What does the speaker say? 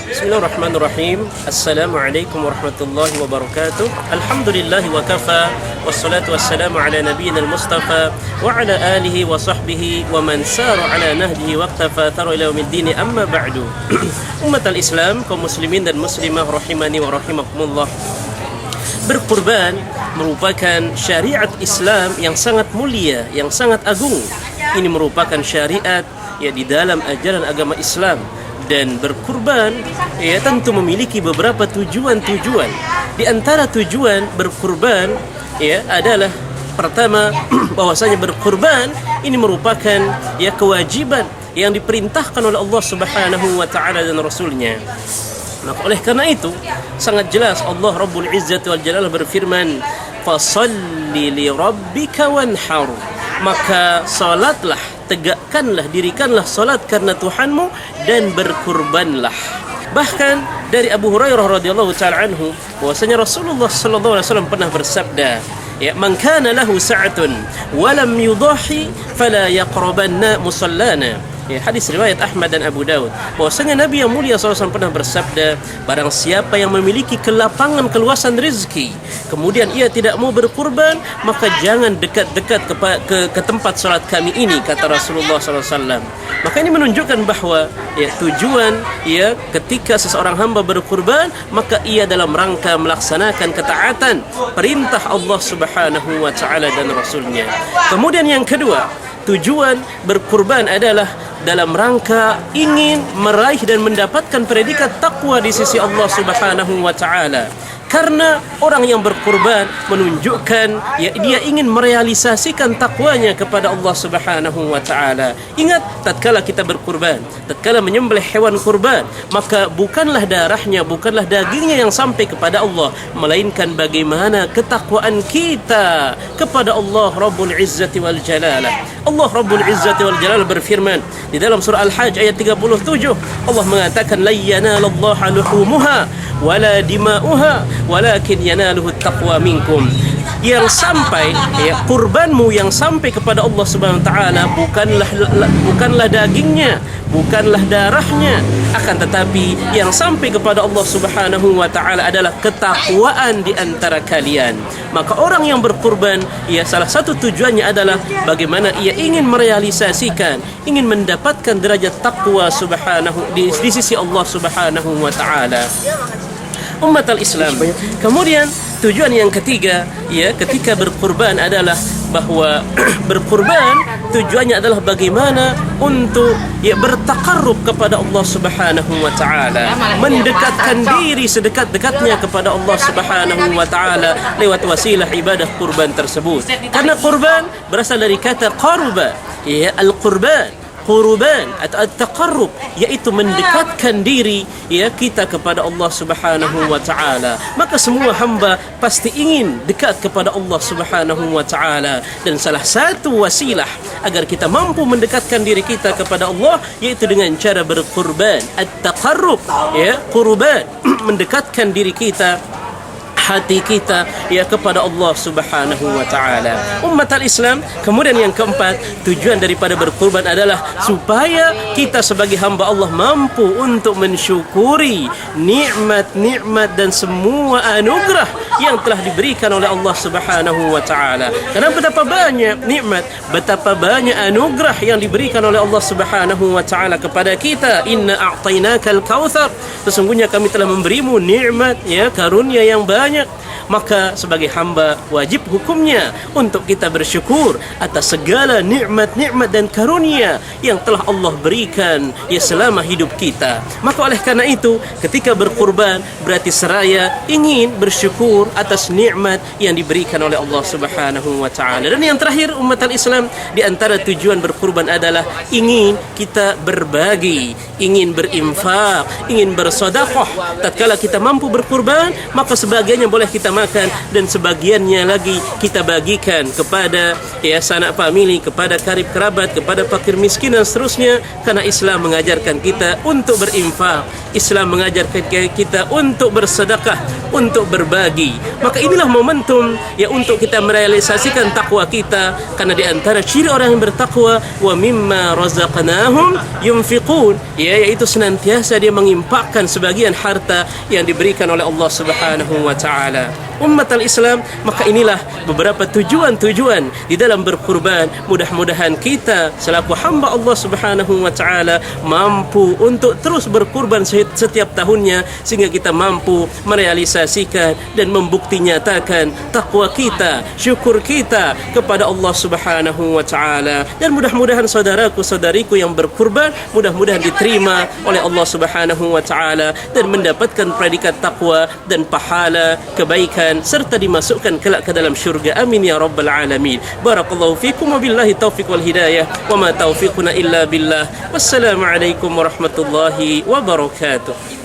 Bismillahirrahmanirrahim. Assalamualaikum warahmatullahi wabarakatuh. Alhamdulillahi wa kafa. Wassalatu wassalamu ala nabiyyina al-mustafa wa ala alihi wa sahbihi wa man sara ala nahjihi waqtafa thara ila yaumiddin, amma ba'du. Umat al-Islam, kaum muslimin dan muslimah rahimani wa rahimakumullah. Berkurban merupakan syariat Islam yang sangat mulia, yang sangat agung. Ini merupakan syariat di dalam ajaran agama Islam. Dan berkurban tentu memiliki beberapa tujuan-tujuan. Di antara tujuan berkurban adalah pertama, bahwasanya berkurban ini merupakan kewajiban yang diperintahkan oleh Allah Subhanahu wa taala dan Rasulnya. Maka oleh karena itu sangat jelas Allah Rabbul Izzati wal Jalal berfirman, "Fasholli li rabbika wanhar." Maka salatlah, tegakkanlah, dirikanlah salat karena Tuhanmu dan berkurbanlah. Bahkan dari Abu Hurairah radhiyallahu taala anhu bahwasanya Rasulullah sallallahu alaihi wasallam pernah bersabda, "Man kana lahu sa'atun wa lam yudahi fala yaqrabanna musallana." Hadis riwayat Ahmad dan Abu Daud. Bahwasanya Nabi yang mulia SAW pernah bersabda, barang siapa yang memiliki kelapangan keluasan rezeki, kemudian ia tidak mau berkurban, maka jangan dekat-dekat ke tempat salat kami ini, kata Rasulullah SAW. Maka ini menunjukkan bahwa tujuan ketika seseorang hamba berkurban, maka ia dalam rangka melaksanakan ketaatan perintah Allah Subhanahu wa taala dan Rasulnya. Kemudian yang kedua, tujuan berkurban adalah dalam rangka ingin meraih dan mendapatkan predikat takwa di sisi Allah Subhanahu wa taala. Karena orang yang berkurban menunjukkan dia ingin merealisasikan takwanya kepada Allah Subhanahu wa taala. Ingat, tatkala kita berkurban, tatkala menyembelih hewan kurban, maka bukanlah darahnya, bukanlah dagingnya yang sampai kepada Allah, melainkan bagaimana ketakwaan kita kepada Allah Rabbul Izzati wal Jalalah. Allah Rabbul Izzati wal Jalal berfirman di dalam surah Al-Hajj ayat 37, Allah mengatakan, "La yanalallaha luhumuha wala dima'uha walakin yanaluhu taqwa minkum." Yang sampai kurbanmu yang sampai kepada Allah Subhanahu wa taala bukanlah dagingnya, bukanlah darahnya, akan tetapi yang sampai kepada Allah Subhanahu wa taala adalah ketakwaan di antara kalian. Maka orang yang berkurban salah satu tujuannya adalah bagaimana ia ingin merealisasikan, ingin mendapatkan derajat takwa di sisi Allah Subhanahu wa taala. Umat al-Islam. Kemudian tujuan yang ketiga ketika berkurban adalah bahwa berkurban tujuannya adalah bagaimana untuk bertaqarrub kepada Allah Subhanahu wa taala, mendekatkan diri sedekat-dekatnya kepada Allah Subhanahu wa taala lewat wasilah ibadah kurban tersebut. Karena kurban berasal dari kata qaruba, Qurban atau at-taqarrub, yaitu mendekatkan diri kita kepada Allah Subhanahu wa taala. Maka semua hamba pasti ingin dekat kepada Allah Subhanahu wa taala, dan salah satu wasilah agar kita mampu mendekatkan diri kita kepada Allah yaitu dengan cara berkurban. At-taqarrub, qurban, mendekatkan diri kita, hati kita kepada Allah Subhanahu wa taala. Umat al-Islam, kemudian yang keempat, tujuan daripada berkurban adalah supaya kita sebagai hamba Allah mampu untuk mensyukuri nikmat-nikmat dan semua anugerah yang telah diberikan oleh Allah Subhanahu wa taala. Karena betapa banyak nikmat, betapa banyak anugerah yang diberikan oleh Allah Subhanahu wa taala kepada kita. Inna a'tainakal kautsar, sesungguhnya kami telah memberimu nikmat, karunia yang banyak. Maka sebagai hamba wajib hukumnya untuk kita bersyukur atas segala nikmat-nikmat dan karunia yang telah Allah berikan selama hidup kita. Maka oleh karena itu ketika berkurban berarti seraya ingin bersyukur atas nikmat yang diberikan oleh Allah Subhanahu wa taala. Dan yang terakhir, umat al-Islam, di antara tujuan berkurban adalah ingin kita berbagi, ingin berinfak, ingin bersedekah. Tatkala kita mampu berkurban, maka sebagiannya boleh kita utamakan, dan sebagiannya lagi kita bagikan kepada sanak famili, kepada karib kerabat, kepada fakir miskin dan seterusnya, karena Islam mengajarkan kita untuk berinfak, Islam mengajarkan kita untuk bersedekah, untuk berbagi. Maka inilah momentum untuk kita merealisasikan takwa kita, karena di antara ciri orang yang bertakwa, wa mimma razaqnahum yunfiqun, yaitu senantiasa dia menginfakkan sebagian harta yang diberikan oleh Allah Subhanahu wa taala. Umat al-Islam, maka inilah beberapa tujuan-tujuan di dalam berkurban. Mudah-mudahan kita selaku hamba Allah Subhanahu wa taala mampu untuk terus berkurban setiap tahunnya, sehingga kita mampu merealisasikan dan membukti nyatakan takwa kita, syukur kita kepada Allah Subhanahu wa taala. Dan mudah-mudahan saudaraku-saudariku yang berkurban mudah-mudahan diterima oleh Allah Subhanahu wa taala dan mendapatkan predikat takwa dan pahala kebaikan, serta dimasukkan kelak ke dalam syurga. Amin ya rabbal alamin. Barakallahu fikum wa billahi taufiq wal hidayah wa ma taufiquna illa billah. Wassalamu alaikum warahmatullahi wabarakatuh.